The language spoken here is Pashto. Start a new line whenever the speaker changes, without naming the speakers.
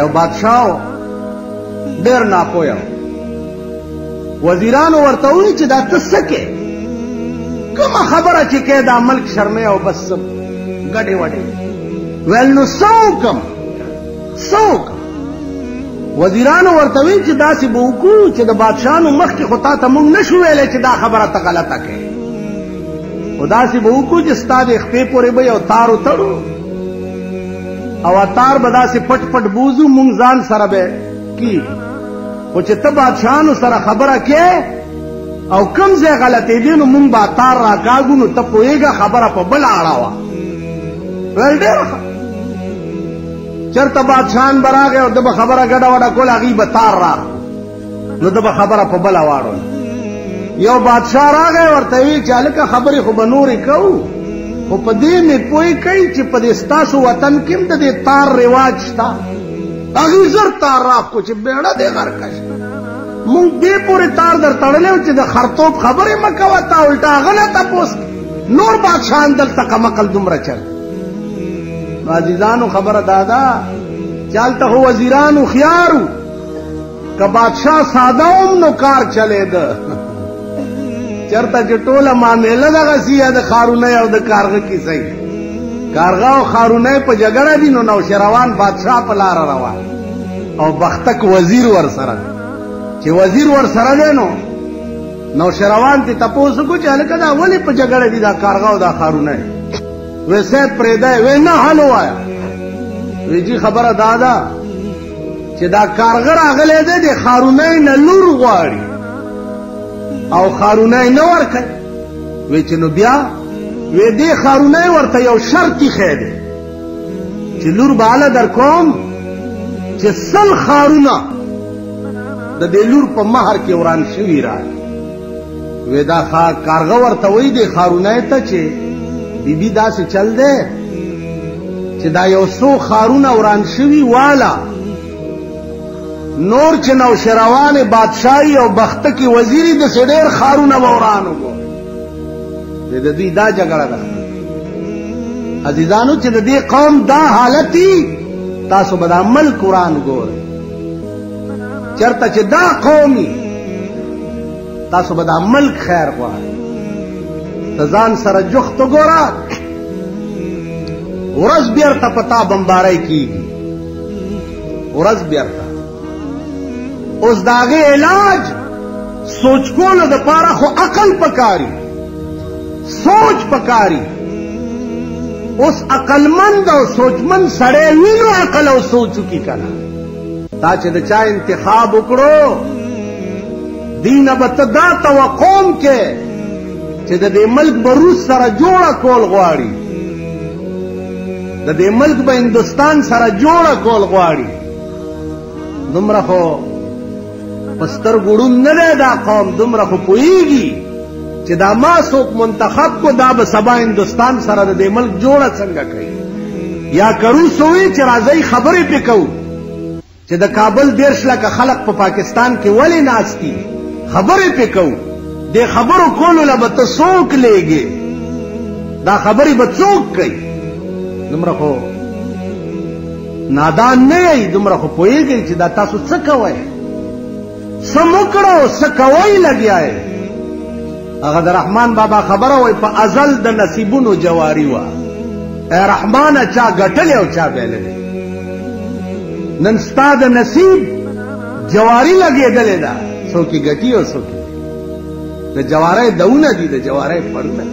یو بادشاہ ډېر ناپوهه وزیرانو ورته وویل چې دا ته څه کې کومه خبره چې کې دا ملک شرمې او بس ګډې وډې ویل نو څه وکړم وزیرانو ورته وویل چې داسې به وکړو چې د بادشاهانو مخکې خو تا ته موږ نه شو ویلی چې دا خبره ته غلطه کوې خو داسې به وکړو چې ستا د خپې پورې به یو تار وتړو او تار به داسې پټ پټ بوزو موږ ځان سره به کېږي خو چې ته بادشاهانو سره خبره کې او کوم ځای غلطېدې نو موږ به تار راکاږو نو ته پوهېږه خبره په بله اړه وه ویل ډېره ښه چېرته بادشاهان به راغی او ده به خبره ګډه وډه کوله هغوی به تار راغ نو ده به خبره په بله واړوله یو بادشاه راغی ورته وی چې هلکه خبرې خو به نورې کوو خو په دې مې پوه کوي چې په دې ستاسو وطن کې هم د دې تار رواج شته هغوی زر تار راکړو چې بیړه دې غرقه شي مونږ دې پورې تار در تړلی و چې د خرطوب خبرې مه کوه تا الټا هغه نه تپوس نور بادشاهان دلته کمقل دومره چل عزیزانو خبره دا ده چې هلته خو وزیران هوښیار که بادشاه ساده هم نو کار چلېده چرته چې ټوله معامله دغسې یا د خارونی او د کارغه کیسه وي کارغه او خارونی په جګړه دي نو نوشیروان بادشاه په لاره روان او بختک وزیر ورسره چې وزیر ورسره دی نو نوشیروان ته تپوس وکړو چې هلکه دا ولې په جګړه دي دا کارغه او دا خارونی وی سید پرېږدی وی نه حل ووایه وی جي خبره دا ده چې دا کارغه راغلی دی د خارونی نه لور غواړي او خارونی نه ورکوي وی چې نو بیا وی دې خارونی ورته یو شرط ایښی دی چې لور به هله در کوم چې 100 خارونه د دې لور په مهر کې وران شوي راغلي وی دا کارغه ورته وایي دې خارونی ته چې بیبي داسې چل دی چې دا یو څو خارونه وران شوي واله نور چې نوشیروان بادشاهي او بختکي وزیري داسې ډېر خارونه به وران وګوري د دوی دا جګړه ده عزیزانو چې د دې قوم دا حالت وي تاسو به دا ملک وران ګورئ چېرته چې دا قوم وي تاسو به دا ملک خیر غواړئ ته ځان سره جخت وګوره ورځ بېرته په تا بمباری کېږي ورځ بېرته اوس د هغې علاج سوچ کولو دپاره خو عقل پکاري سوچ پکاري اوس عقلمند او سوچمند سړی وي نو عقل او سوچ وکړي که نه تا چې د چا انتخاب وکړو دې نه به ته دا توقع کې چې د دې ملک به روس سره جوړه کول غواړي د دې ملک به هندوستان سره جوړه کول غواړي دومره خو په سترګو ړوند نه دی دا قوم دومره خو پوهېږي چې دا ما څوک منتخب کو دا به سبا هندوستان سره د دې ملک جوړه څنګه کوي یا که روس ووایي چې راځئ خبرې پرې کوو چې د کابل 10 لکه خلق په پاکستان کې ولې ناست دي خبرې پرې کوو دې خبرو کولو له به ته څوک لیږې دا خبرې به څوک کوي دومره خو نادان نه یئ دومره خو پوهېږئ چې دا تاسو څه کوئ څه مو کړو څه کوئ لګیا یې هغه د رحمان بابا خبره وایي په ازل د نصیبونو جواري وه ای رحمانه چا ګټلې او چا بایللې نن ستا د نصیب جواري لګېدلې ده څوک یې ګټي او څوک د جوارۍ دونه دي د جوارۍ پړونه